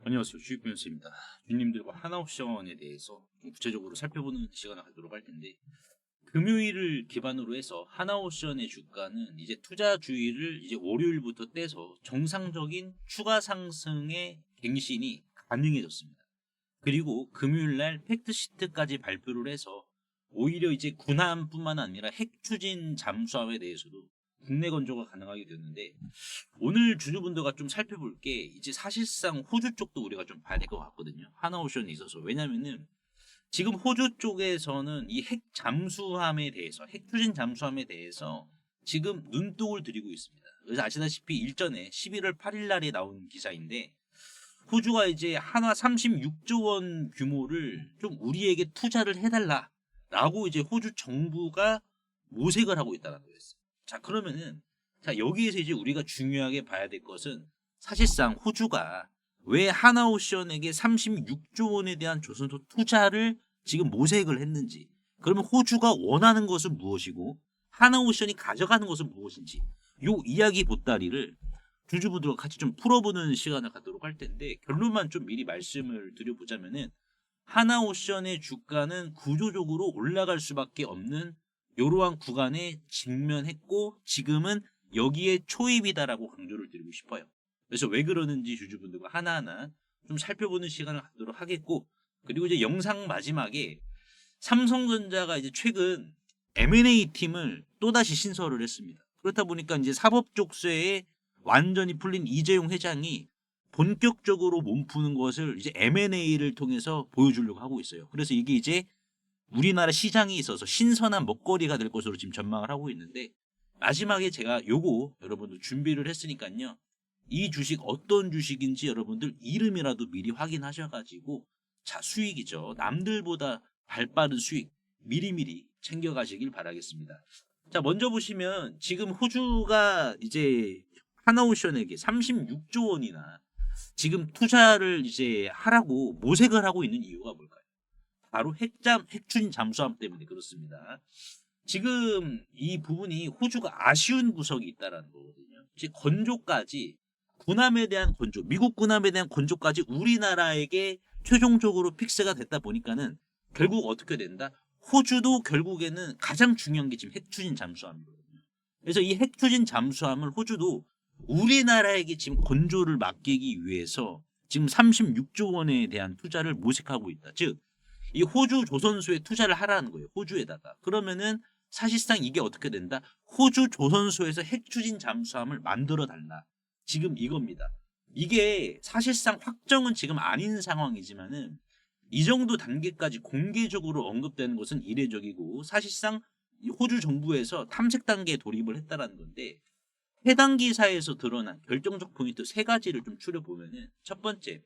안녕하세요. 주식변호사입니다. 주님들과 하나옵션에 대해서 좀 구체적으로 살펴보는 시간을 갖도록 할 텐데, 금요일을 기반으로 해서 하나옵션의 주가는 이제 투자 주의를 이제 월요일부터 떼서 정상적인 추가 상승의 갱신이 가능해졌습니다. 그리고 금요일 날 팩트시트까지 발표를 해서 오히려 이제 군함뿐만 아니라 핵 추진 잠수함에 대해서도 국내 건조가 가능하게 되었는데, 오늘 주주분들과 좀 살펴볼 게 이제 사실상 호주 쪽도 우리가 좀 봐야 될 것 같거든요. 하나오션에 있어서. 왜냐면은 지금 호주 쪽에서는 이 핵 잠수함에 대해서, 핵 추진 잠수함에 대해서 지금 눈독을 들이고 있습니다. 그래서 아시다시피 일전에 11월 8일 날에 나온 기사인데, 호주가 이제 한화 36조 원 규모를 좀 우리에게 투자를 해달라라고 이제 호주 정부가 모색을 하고 있다는 거였어요. 자, 그러면은 자, 여기에서 이제 우리가 중요하게 봐야 될 것은 사실상 호주가 왜 하나오션에게 36조 원에 대한 조선소 투자를 지금 모색을 했는지, 그러면 호주가 원하는 것은 무엇이고 하나오션이 가져가는 것은 무엇인지, 요 이야기 보따리를 주주분들과 같이 좀 풀어보는 시간을 갖도록 할 텐데, 결론만 좀 미리 말씀을 드려보자면은 하나오션의 주가는 구조적으로 올라갈 수밖에 없는 이러한 구간에 직면했고 지금은 여기에 초입이다라고 강조를 드리고 싶어요. 그래서 왜 그러는지 주주분들과 하나하나 좀 살펴보는 시간을 갖도록 하겠고, 그리고 이제 영상 마지막에 삼성전자가 이제 최근 M&A 팀을 또다시 신설을 했습니다. 그렇다 보니까 이제 사법족쇄에 완전히 풀린 이재용 회장이 본격적으로 몸푸는 것을 이제 M&A를 통해서 보여주려고 하고 있어요. 그래서 이게 이제 우리나라 시장에 있어서 신선한 먹거리가 될 것으로 지금 전망을 하고 있는데, 마지막에 제가 요거 여러분들 준비를 했으니까요. 이 주식 어떤 주식인지 여러분들 이름이라도 미리 확인하셔가지고, 자, 수익이죠. 남들보다 발빠른 수익 미리미리 챙겨가시길 바라겠습니다. 자, 먼저 보시면 지금 호주가 이제 하나오션에게 36조 원이나 지금 투자를 이제 하라고 모색을 하고 있는 이유가 뭘까요? 바로 핵추진 잠수함 때문에 그렇습니다. 지금 이 부분이 호주가 아쉬운 구석이 있다라는 거거든요. 즉 건조까지, 군함에 대한 건조, 미국 군함에 대한 건조까지 우리나라에게 최종적으로 픽스가 됐다 보니까는 결국 어떻게 된다? 호주도 결국에는 가장 중요한 게 지금 핵추진 잠수함이거든요. 그래서 이 핵추진 잠수함을 호주도 우리나라에게 지금 건조를 맡기기 위해서 지금 36조 원에 대한 투자를 모색하고 있다. 즉 이 호주 조선소에 투자를 하라는 거예요. 호주에다가. 그러면은 사실상 이게 어떻게 된다? 호주 조선소에서 핵추진 잠수함을 만들어 달라. 지금 이겁니다. 이게 사실상 확정은 지금 아닌 상황이지만은 이 정도 단계까지 공개적으로 언급되는 것은 이례적이고, 사실상 호주 정부에서 탐색 단계에 돌입을 했다라는 건데, 해당 기사에서 드러난 결정적 포인트 세 가지를 좀 추려보면은, 첫 번째,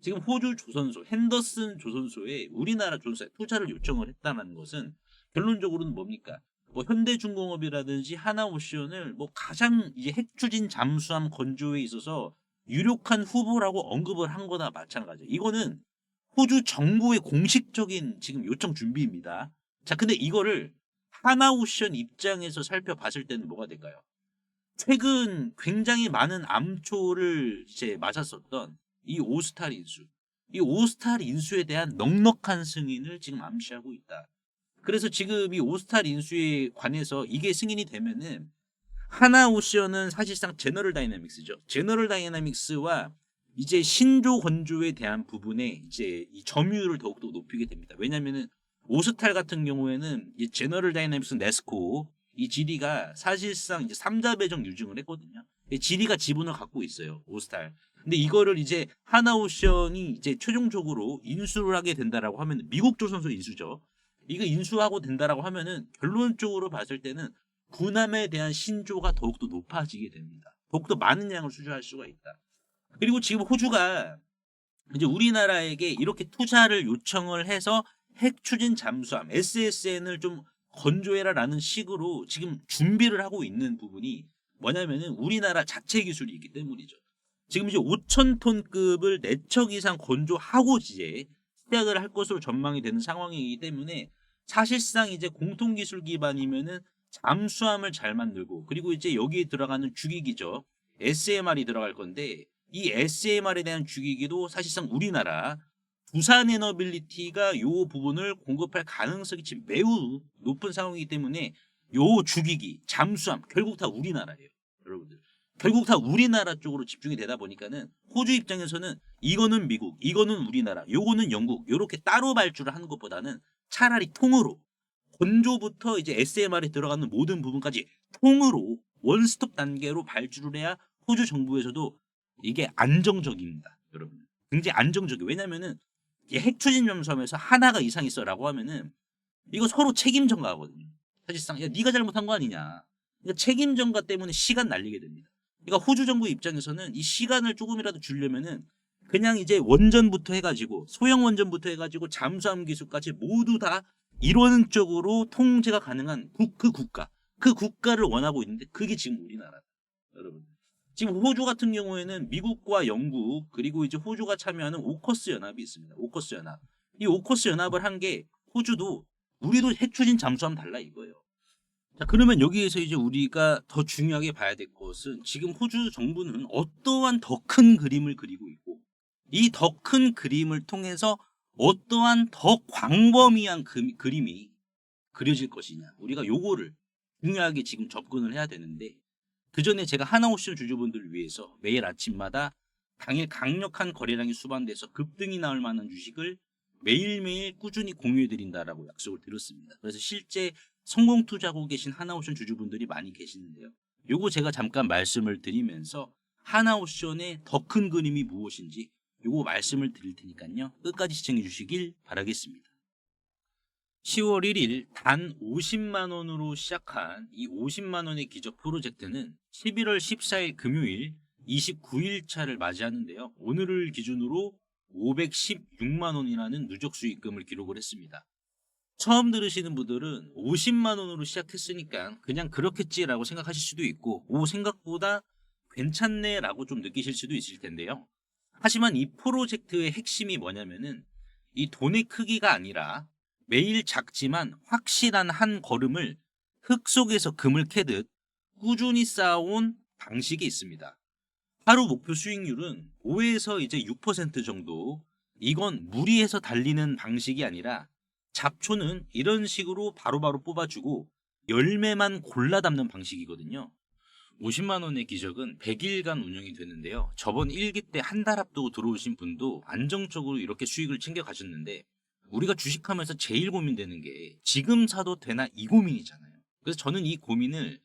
지금 호주 조선소, 핸더슨 조선소에 우리나라 조선소에 투자를 요청을 했다는 것은 결론적으로는 뭡니까? 뭐 현대중공업이라든지 하나오션을 뭐 가장 이제 핵추진 잠수함 건조에 있어서 유력한 후보라고 언급을 한 거나 마찬가지예요. 이거는 호주 정부의 공식적인 지금 요청 준비입니다. 자, 근데 이거를 하나오션 입장에서 살펴봤을 때는 뭐가 될까요? 최근 굉장히 많은 암초를 이제 맞았었던 이 오스탈 인수, 이 오스탈 인수에 대한 넉넉한 승인을 지금 암시하고 있다. 그래서 지금 이 오스탈 인수에 관해서 이게 승인이 되면은 하나오션은 사실상 제너럴 다이내믹스죠. 제너럴 다이내믹스와 이제 신조 건조에 대한 부분에 이제 이 점유율을 더욱더 높이게 됩니다. 왜냐면은 오스탈 같은 경우에는 이 제너럴 다이내믹스 네스코 이 지리가 사실상 이제 3자 배정 유증을 했거든요. 지리가 지분을 갖고 있어요. 오스탈. 근데 이거를 이제 하나오션이 이제 최종적으로 인수를 하게 된다라고 하면, 미국 조선소 인수죠. 이거 인수하고 된다라고 하면은 결론적으로 봤을 때는 군함에 대한 신조가 더욱더 높아지게 됩니다. 더욱더 많은 양을 수주할 수가 있다. 그리고 지금 호주가 이제 우리나라에게 이렇게 투자를 요청을 해서 핵추진 잠수함 SSN을 좀 건조해라라는 식으로 지금 준비를 하고 있는 부분이 뭐냐면은 우리나라 자체 기술이 있기 때문이죠. 지금 이제 5,000톤급을 4척 이상 건조하고 이제 시작을 할 것으로 전망이 되는 상황이기 때문에, 사실상 이제 공통 기술 기반이면은 잠수함을 잘 만들고, 그리고 이제 여기에 들어가는 주기기죠. SMR이 들어갈 건데, 이 SMR에 대한 주기기도 사실상 우리나라 두산 에너빌리티가 요 부분을 공급할 가능성이 지금 매우 높은 상황이기 때문에 요 주기기, 잠수함 결국 다 우리나라예요. 여러분들. 결국 다 우리나라 쪽으로 집중이 되다 보니까는 호주 입장에서는 이거는 미국, 이거는 우리나라, 요거는 영국 요렇게 따로 발주를 하는 것보다는 차라리 통으로 건조부터 이제 SMR에 들어가는 모든 부분까지 통으로 원스톱 단계로 발주를 해야 호주 정부에서도 이게 안정적입니다. 여러분. 굉장히 안정적이에요. 왜냐면은 핵 추진 잠수함에서 하나가 이상 있어라고 하면은 이거 서로 책임 전가하거든요. 사실상 야 네가 잘못한 거 아니냐. 그러니까 책임 전가 때문에 시간 날리게 됩니다. 그러니까 호주 정부 입장에서는 이 시간을 조금이라도 주려면은 그냥 이제 원전부터 해가지고 소형 원전부터 해가지고 잠수함 기술까지 모두 다 일원적으로 통제가 가능한 그 국가를 원하고 있는데 그게 지금 우리나라. 여러분. 지금 호주 같은 경우에는 미국과 영국 그리고 이제 호주가 참여하는 오커스 연합이 있습니다. 오커스 연합. 이 오커스 연합을 한 게 호주도 우리도 핵 추진 잠수함 달라 이거예요. 자, 그러면 여기에서 이제 우리가 더 중요하게 봐야 될 것은 지금 호주 정부는 어떠한 더 큰 그림을 그리고 있고 이 더 큰 그림을 통해서 어떠한 더 광범위한 그림이 그려질 것이냐. 우리가 요거를 중요하게 지금 접근을 해야 되는데 그 전에 제가 하나오션 주주분들을 위해서 매일 아침마다 당일 강력한 거래량이 수반돼서 급등이 나올 만한 주식을 매일매일 꾸준히 공유해드린다라고 약속을 드렸습니다. 그래서 실제 성공 투자하고 계신 하나오션 주주분들이 많이 계시는데요. 요거 제가 잠깐 말씀을 드리면서 하나오션의 더 큰 그림이 무엇인지 요거 말씀을 드릴 테니까요. 끝까지 시청해 주시길 바라겠습니다. 10월 1일 단 50만 원으로 시작한 이 50만 원의 기적 프로젝트는 11월 14일 금요일 29일 차를 맞이하는데요. 오늘을 기준으로 516만 원이라는 누적 수익금을 기록을 했습니다. 처음 들으시는 분들은 50만 원으로 시작했으니까 그냥 그렇겠지라고 생각하실 수도 있고 오 생각보다 괜찮네 라고 좀 느끼실 수도 있을 텐데요. 하지만 이 프로젝트의 핵심이 뭐냐면은 이 돈의 크기가 아니라 매일 작지만 확실한 한 걸음을 흙 속에서 금을 캐듯 꾸준히 쌓아온 방식이 있습니다. 하루 목표 수익률은 5에서 이제 6% 정도. 이건 무리해서 달리는 방식이 아니라 잡초는 이런 식으로 바로바로 뽑아주고 열매만 골라 담는 방식이거든요. 50만 원의 기적은 100일간 운영이 되는데요. 저번 1기 때 한 달 앞두고 들어오신 분도 안정적으로 이렇게 수익을 챙겨 가셨는데 우리가 주식하면서 제일 고민되는 게 지금 사도 되나 이 고민이잖아요. 그래서 저는 이 고민을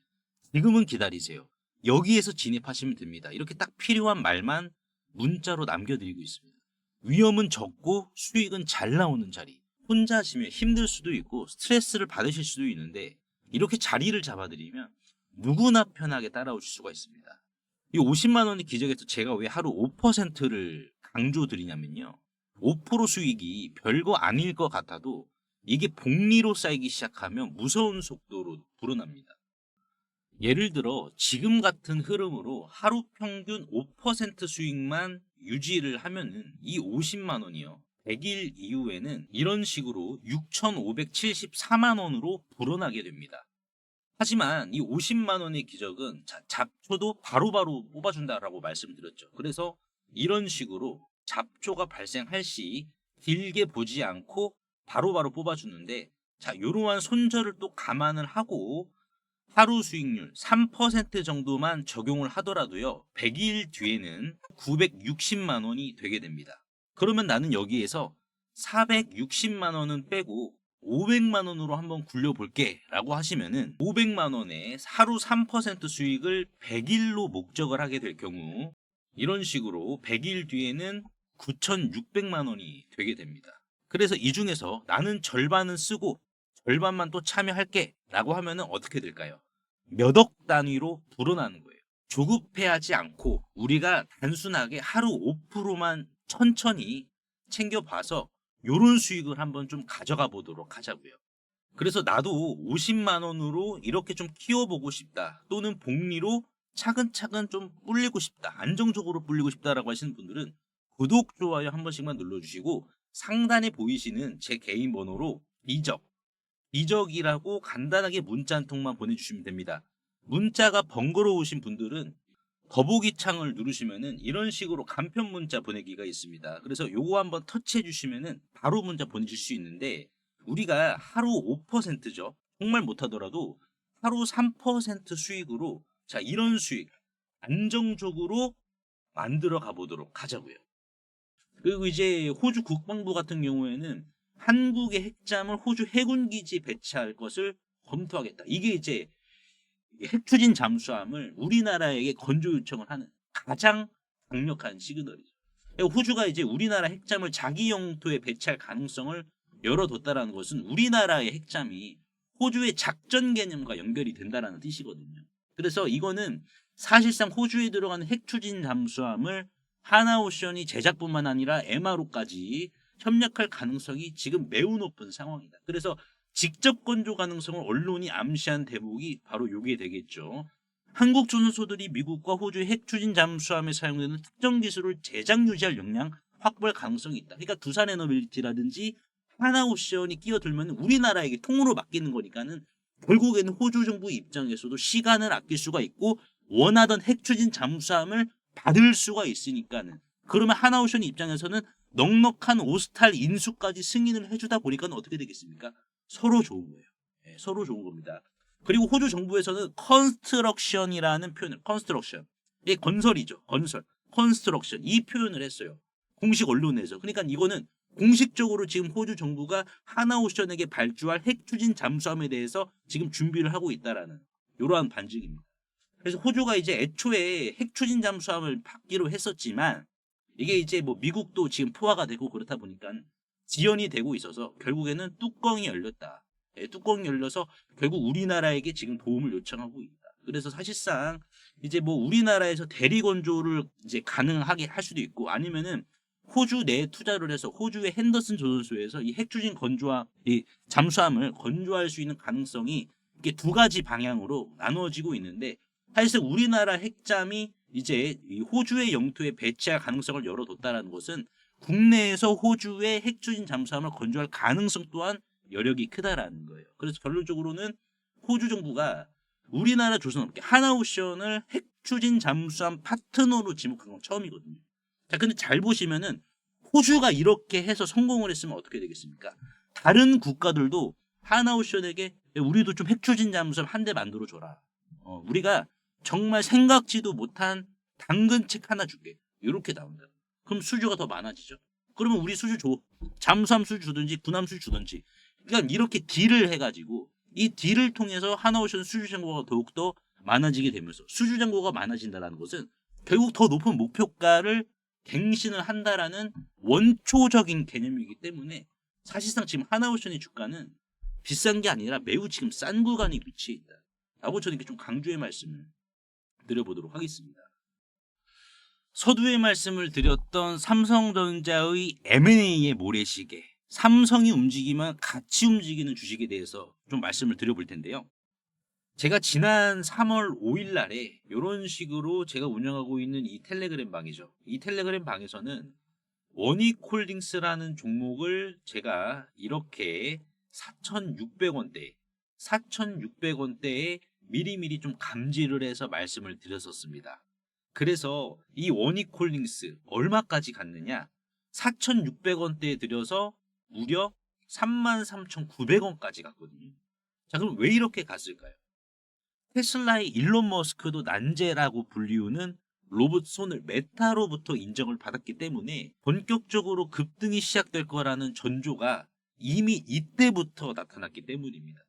지금은 기다리세요. 여기에서 진입하시면 됩니다. 이렇게 딱 필요한 말만 문자로 남겨드리고 있습니다. 위험은 적고 수익은 잘 나오는 자리. 혼자 하시면 힘들 수도 있고 스트레스를 받으실 수도 있는데 이렇게 자리를 잡아드리면 누구나 편하게 따라오실 수가 있습니다. 이 50만 원의 기적에서 제가 왜 하루 5%를 강조드리냐면요. 5% 수익이 별거 아닐 것 같아도 이게 복리로 쌓이기 시작하면 무서운 속도로 불어납니다. 예를 들어 지금 같은 흐름으로 하루 평균 5% 수익만 유지를 하면은 이 50만 원이요. 100일 이후에는 이런 식으로 6,574만 원으로 불어나게 됩니다. 하지만 이 50만 원의 기적은 잡초도 바로바로 뽑아준다라고 말씀드렸죠. 그래서 이런 식으로 잡초가 발생할 시 길게 보지 않고 바로바로 뽑아주는데 자 이러한 손절을 또 감안을 하고 하루 수익률 3% 정도만 적용을 하더라도요. 100일 뒤에는 960만 원이 되게 됩니다. 그러면 나는 여기에서 460만 원은 빼고 500만 원으로 한번 굴려볼게 라고 하시면은 500만 원에 하루 3% 수익을 100일로 목적을 하게 될 경우 이런 식으로 100일 뒤에는 9,600만 원이 되게 됩니다. 그래서 이 중에서 나는 절반은 쓰고 절반만 또 참여할게 라고 하면은 어떻게 될까요? 몇 억 단위로 불어나는 거예요. 조급해하지 않고 우리가 단순하게 하루 5%만 천천히 챙겨봐서 요런 수익을 한번 좀 가져가 보도록 하자고요. 그래서 나도 50만 원으로 이렇게 좀 키워보고 싶다. 또는 복리로 차근차근 좀 불리고 싶다. 안정적으로 불리고 싶다라고 하시는 분들은 구독, 좋아요 한 번씩만 눌러주시고 상단에 보이시는 제 개인 번호로 이적이라고 간단하게 문자 한 통만 보내주시면 됩니다. 문자가 번거로우신 분들은 더보기 창을 누르시면은 이런 식으로 간편 문자 보내기가 있습니다. 그래서 요거 한번 터치해 주시면은 바로 문자 보내실 수 있는데, 우리가 하루 5%죠. 정말 못하더라도 하루 3% 수익으로, 자, 이런 수익 안정적으로 만들어 가보도록 하자고요. 그리고 이제 호주 국방부 같은 경우에는 한국의 핵잠을 호주 해군기지에 배치할 것을 검토하겠다. 이게 이제 핵추진 잠수함을 우리나라에게 건조 요청을 하는 가장 강력한 시그널이죠. 호주가 이제 우리나라 핵잠을 자기 영토에 배치할 가능성을 열어뒀다라는 것은 우리나라의 핵잠이 호주의 작전 개념과 연결이 된다라는 뜻이거든요. 그래서 이거는 사실상 호주에 들어가는 핵추진 잠수함을 하나오션이 제작뿐만 아니라 MRO까지 협력할 가능성이 지금 매우 높은 상황이다. 그래서 직접 건조 가능성을 언론이 암시한 대목이 바로 요게 되겠죠. 한국 조선소들이 미국과 호주의 핵추진 잠수함에 사용되는 특정 기술을 제작 유지할 역량 확보할 가능성이 있다. 그러니까 두산에너빌리티라든지 하나오션이 끼어들면 우리나라에게 통으로 맡기는 거니까는 결국에는 호주 정부 입장에서도 시간을 아낄 수가 있고 원하던 핵추진 잠수함을 받을 수가 있으니까는, 그러면 하나오션 입장에서는 넉넉한 오스탈 인수까지 승인을 해주다 보니까 어떻게 되겠습니까? 서로 좋은 거예요. 네, 서로 좋은 겁니다. 그리고 호주 정부에서는 컨스트럭션이라는 표현을, 컨스트럭션, 이게 건설이죠. 건설, 컨스트럭션, 이 표현을 했어요. 공식 언론에서. 그러니까 이거는 공식적으로 지금 호주 정부가 하나오션에게 발주할 핵추진 잠수함에 대해서 지금 준비를 하고 있다라는 이러한 반증입니다. 그래서 호주가 이제 애초에 핵추진 잠수함을 받기로 했었지만 이게 이제 뭐 미국도 지금 포화가 되고 그렇다 보니까 지연이 되고 있어서 결국에는 뚜껑이 열렸다. 예, 뚜껑이 열려서 결국 우리나라에게 지금 도움을 요청하고 있다. 그래서 사실상 이제 뭐 우리나라에서 대리 건조를 이제 가능하게 할 수도 있고, 아니면은 호주 내에 투자를 해서 호주의 핸더슨 조선소에서 이 핵추진 건조함, 이 잠수함을 건조할 수 있는 가능성이 이게 두 가지 방향으로 나누어지고 있는데, 사실상 우리나라 핵잠이 이제 이 호주의 영토에 배치할 가능성을 열어뒀다라는 것은 국내에서 호주의 핵추진 잠수함을 건조할 가능성 또한 여력이 크다라는 거예요. 그래서 결론적으로는 호주 정부가 우리나라 조선업계 하나오션을 핵추진 잠수함 파트너로 지목한 건 처음이거든요. 자, 근데 잘 보시면은 호주가 이렇게 해서 성공을 했으면 어떻게 되겠습니까? 다른 국가들도 하나오션에게 우리도 좀 핵추진 잠수함 한 대 만들어 줘라. 우리가 정말 생각지도 못한 당근책 하나 줄게. 이렇게 나온다. 그럼 수주가 더 많아지죠. 그러면 우리 수주 줘. 잠수함 수주 주든지 군함 수주 주든지. 그러니까 이렇게 딜을 해가지고 이 딜을 통해서 하나오션 수주 잔고가 더욱더 많아지게 되면서, 수주 잔고가 많아진다는 것은 결국 더 높은 목표가를 갱신을 한다라는 원초적인 개념이기 때문에 사실상 지금 하나오션의 주가는 비싼 게 아니라 매우 지금 싼 구간에 위치해 있다. 라고 저는 이렇게 좀 강조의 말씀을 드려보도록 하겠습니다. 서두에 말씀을 드렸던 삼성전자의 M&A의 모래시계, 삼성이 움직이면 같이 움직이는 주식에 대해서 좀 말씀을 드려볼 텐데요. 제가 지난 3월 5일 날에 이런 식으로 제가 운영하고 있는 이 텔레그램 방이죠. 이 텔레그램 방에서는 원익홀딩스라는 종목을 제가 이렇게 4,600원대, 4,600원대에 미리미리 좀 감지를 해서 말씀을 드렸었습니다. 그래서 이 원익홀딩스 얼마까지 갔느냐? 4,600원대에 들여서 무려 33,900원까지 갔거든요. 자, 그럼 왜 이렇게 갔을까요? 테슬라의 일론 머스크도 난제라고 불리우는 로봇 손을 메타로부터 인정을 받았기 때문에 본격적으로 급등이 시작될 거라는 전조가 이미 이때부터 나타났기 때문입니다.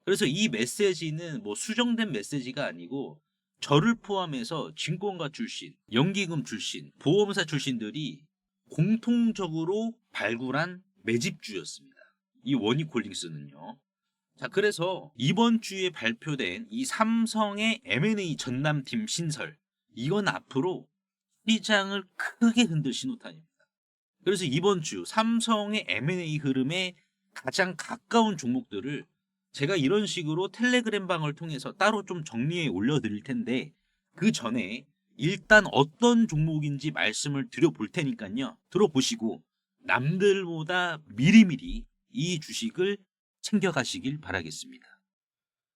그래서 이 메시지는 뭐 수정된 메시지가 아니고 저를 포함해서 증권가 출신, 연기금 출신, 보험사 출신들이 공통적으로 발굴한 매집주였습니다. 이 원익홀딩스는요. 자, 그래서 이번 주에 발표된 이 삼성의 M&A 전담팀 신설, 이건 앞으로 시장을 크게 흔들 신호탄입니다. 그래서 이번 주 삼성의 M&A 흐름에 가장 가까운 종목들을 제가 이런 식으로 텔레그램 방을 통해서 따로 좀 정리해 올려드릴 텐데, 그 전에 일단 어떤 종목인지 말씀을 드려볼 테니까요. 들어보시고 남들보다 미리미리 이 주식을 챙겨가시길 바라겠습니다.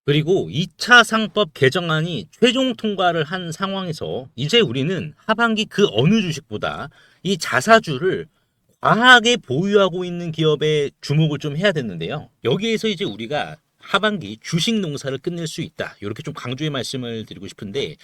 그리고 2차 상법 개정안이 최종 통과를 한 상황에서 이제 우리는 하반기 그 어느 주식보다 이 자사주를 과하게 보유하고 있는 기업에 주목을 좀 해야 되는데요. 여기에서 이제 우리가 하반기 주식 농사를 끝낼 수 있다. 이렇게 좀 강조의 말씀을 드리고 싶은데,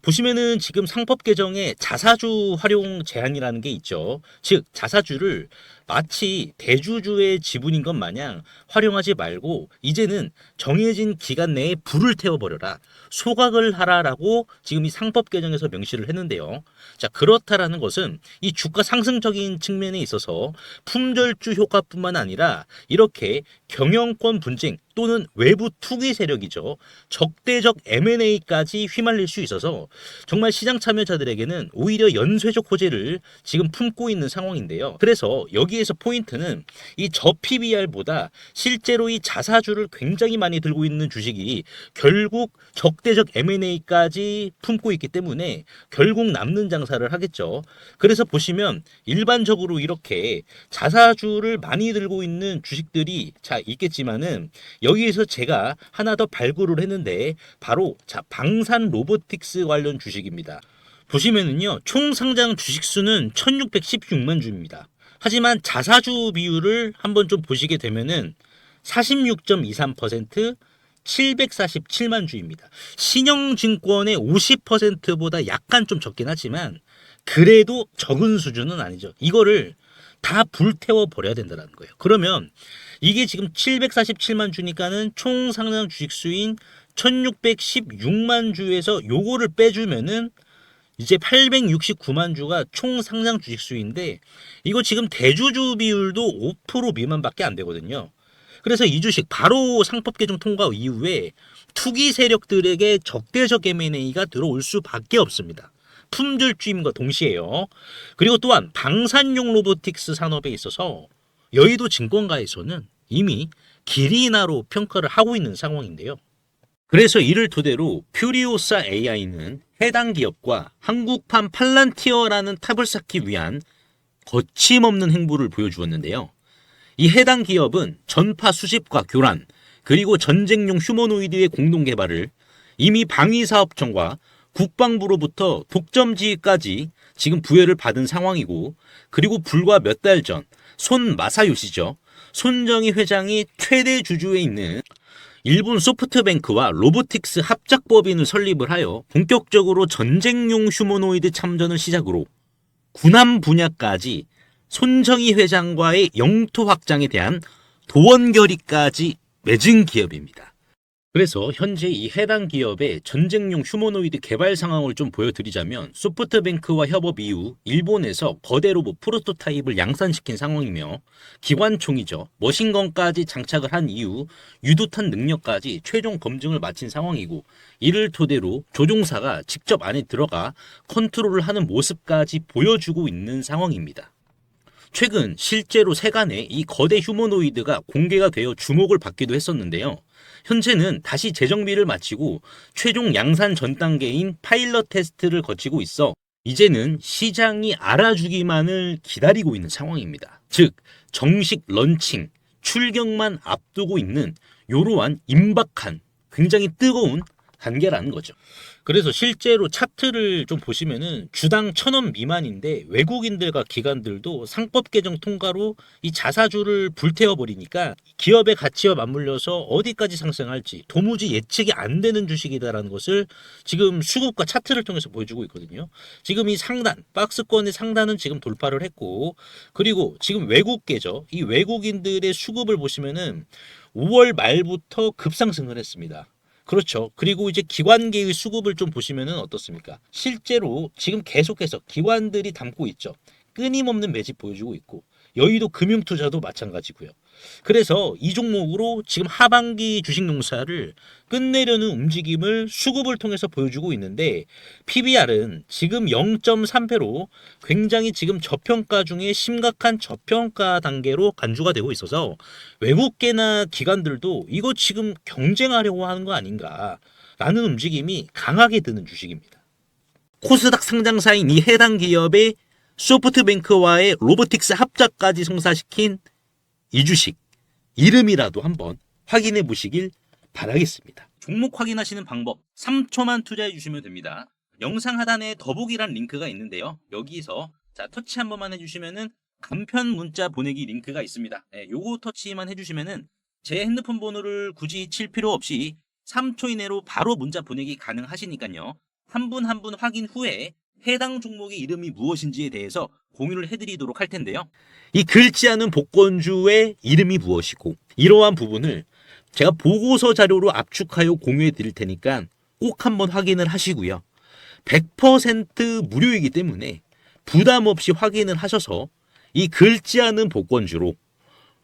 보시면은 지금 상법 개정에 자사주 활용 제한이라는 게 있죠. 즉 자사주를 마치 대주주의 지분인 것 마냥 활용하지 말고 이제는 정해진 기간 내에 불을 태워버려라, 소각을 하라라고 지금 이 상법 개정에서 명시를 했는데요. 자, 그렇다라는 것은 이 주가 상승적인 측면에 있어서 품절주 효과뿐만 아니라 이렇게 경영권 분쟁 또는 외부 투기 세력이죠, 적대적 M&A까지 휘말릴 수 있어서 정말 시장 참여자들에게는 오히려 연쇄적 호재를 지금 품고 있는 상황인데요. 그래서 여기에서 포인트는 이 저 PBR보다 실제로 이 자사주를 굉장히 많이 들고 있는 주식이 결국 적대적 M&A까지 품고 있기 때문에 결국 남는 장사를 하겠죠. 그래서 보시면 일반적으로 이렇게 자사주를 많이 들고 있는 주식들이 자 있겠지만은, 여기에서 제가 하나 더 발굴을 했는데 바로 자 방산 로보틱스 관련 주식입니다. 보시면은요, 총 상장 주식 수는 1616만 주입니다. 하지만 자사주 비율을 한번 좀 보시게 되면은 46.23%, 747만 주입니다. 신영증권의 50%보다 약간 좀 적긴 하지만 그래도 적은 수준은 아니죠. 이거를 다 불태워 버려야 된다는 거예요. 그러면 이게 지금 747만 주니까는 총 상장 주식 수인 1616만 주에서 요거를 빼주면은 이제 869만 주가 총 상장 주식 수인데, 이거 지금 대주주 비율도 5% 미만밖에 안 되거든요. 그래서 이 주식 바로 상법 개정 통과 이후에 투기 세력들에게 적대적 M&A가 들어올 수밖에 없습니다. 품절주임과 동시에요. 그리고 또한 방산용 로보틱스 산업에 있어서 여의도 증권가에서는 이미 기리나로 평가를 하고 있는 상황인데요. 그래서 이를 토대로 퓨리오사 AI는 해당 기업과 한국판 팔란티어라는 탑을 쌓기 위한 거침없는 행보를 보여주었는데요. 이 해당 기업은 전파 수집과 교란, 그리고 전쟁용 휴머노이드의 공동 개발을 이미 방위사업청과 국방부로부터 독점지휘까지 지금 부여를 받은 상황이고, 그리고 불과 몇 달 전 손 마사요시죠, 손정희 회장이 최대 주주에 있는 일본 소프트뱅크와 로보틱스 합작법인을 설립을 하여 본격적으로 전쟁용 휴머노이드 참전을 시작으로 군함 분야까지 손정희 회장과의 영토 확장에 대한 도원 결의까지 맺은 기업입니다. 그래서 현재 이 해당 기업의 전쟁용 휴머노이드 개발 상황을 좀 보여드리자면, 소프트뱅크와 협업 이후 일본에서 거대 로봇 프로토타입을 양산시킨 상황이며, 기관총이죠, 머신건까지 장착을 한 이후 유도탄 능력까지 최종 검증을 마친 상황이고, 이를 토대로 조종사가 직접 안에 들어가 컨트롤을 하는 모습까지 보여주고 있는 상황입니다. 최근 실제로 세간에 이 거대 휴머노이드가 공개가 되어 주목을 받기도 했었는데요. 현재는 다시 재정비를 마치고 최종 양산 전 단계인 파일럿 테스트를 거치고 있어 이제는 시장이 알아주기만을 기다리고 있는 상황입니다. 즉 정식 런칭, 출격만 앞두고 있는 이러한 임박한 굉장히 뜨거운 단계라는 거죠. 그래서 실제로 차트를 좀 보시면은 주당 1,000원 미만인데 외국인들과 기관들도 상법 개정 통과로 이 자사주를 불태워 버리니까 기업의 가치와 맞물려서 어디까지 상승할지 도무지 예측이 안 되는 주식이다라는 것을 지금 수급과 차트를 통해서 보여주고 있거든요. 지금 이 상단, 박스권의 상단은 지금 돌파를 했고, 그리고 지금 외국계죠, 이 외국인들의 수급을 보시면은 5월 말부터 급상승을 했습니다. 그렇죠. 그리고 이제 기관계의 수급을 좀 보시면은 어떻습니까? 실제로 지금 계속해서 기관들이 담고 있죠. 끊임없는 매집 보여주고 있고, 여의도 금융투자도 마찬가지고요. 그래서 이 종목으로 지금 하반기 주식 농사를 끝내려는 움직임을 수급을 통해서 보여주고 있는데, PBR은 지금 0.3배로 굉장히 지금 저평가 중에 심각한 저평가 단계로 간주가 되고 있어서 외국계나 기관들도 이거 지금 경쟁하려고 하는 거 아닌가 라는 움직임이 강하게 드는 주식입니다. 코스닥 상장사인 이 해당 기업의 소프트뱅크와의 로보틱스 합작까지 성사시킨 이 주식 이름이라도 한번 확인해 보시길 바라겠습니다. 종목 확인하시는 방법 3초만 투자해 주시면 됩니다. 영상 하단에 더보기란 링크가 있는데요. 여기서 자 터치 한 번만 해주시면은 간편 문자 보내기 링크가 있습니다. 요거 터치만 해주시면은 제 핸드폰 번호를 굳이 칠 필요 없이 3초 이내로 바로 문자 보내기 가능하시니까요. 한 분 한 분 확인 후에 해당 종목의 이름이 무엇인지에 대해서 공유를 해드리도록 할 텐데요. 이 긁지 않은 복권주의 이름이 무엇이고 이러한 부분을 제가 보고서 자료로 압축하여 공유해 드릴 테니까 꼭 한번 확인을 하시고요. 100% 무료이기 때문에 부담 없이 확인을 하셔서 이 긁지 않은 복권주로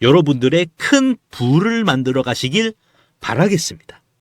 여러분들의 큰 부를 만들어 가시길 바라겠습니다.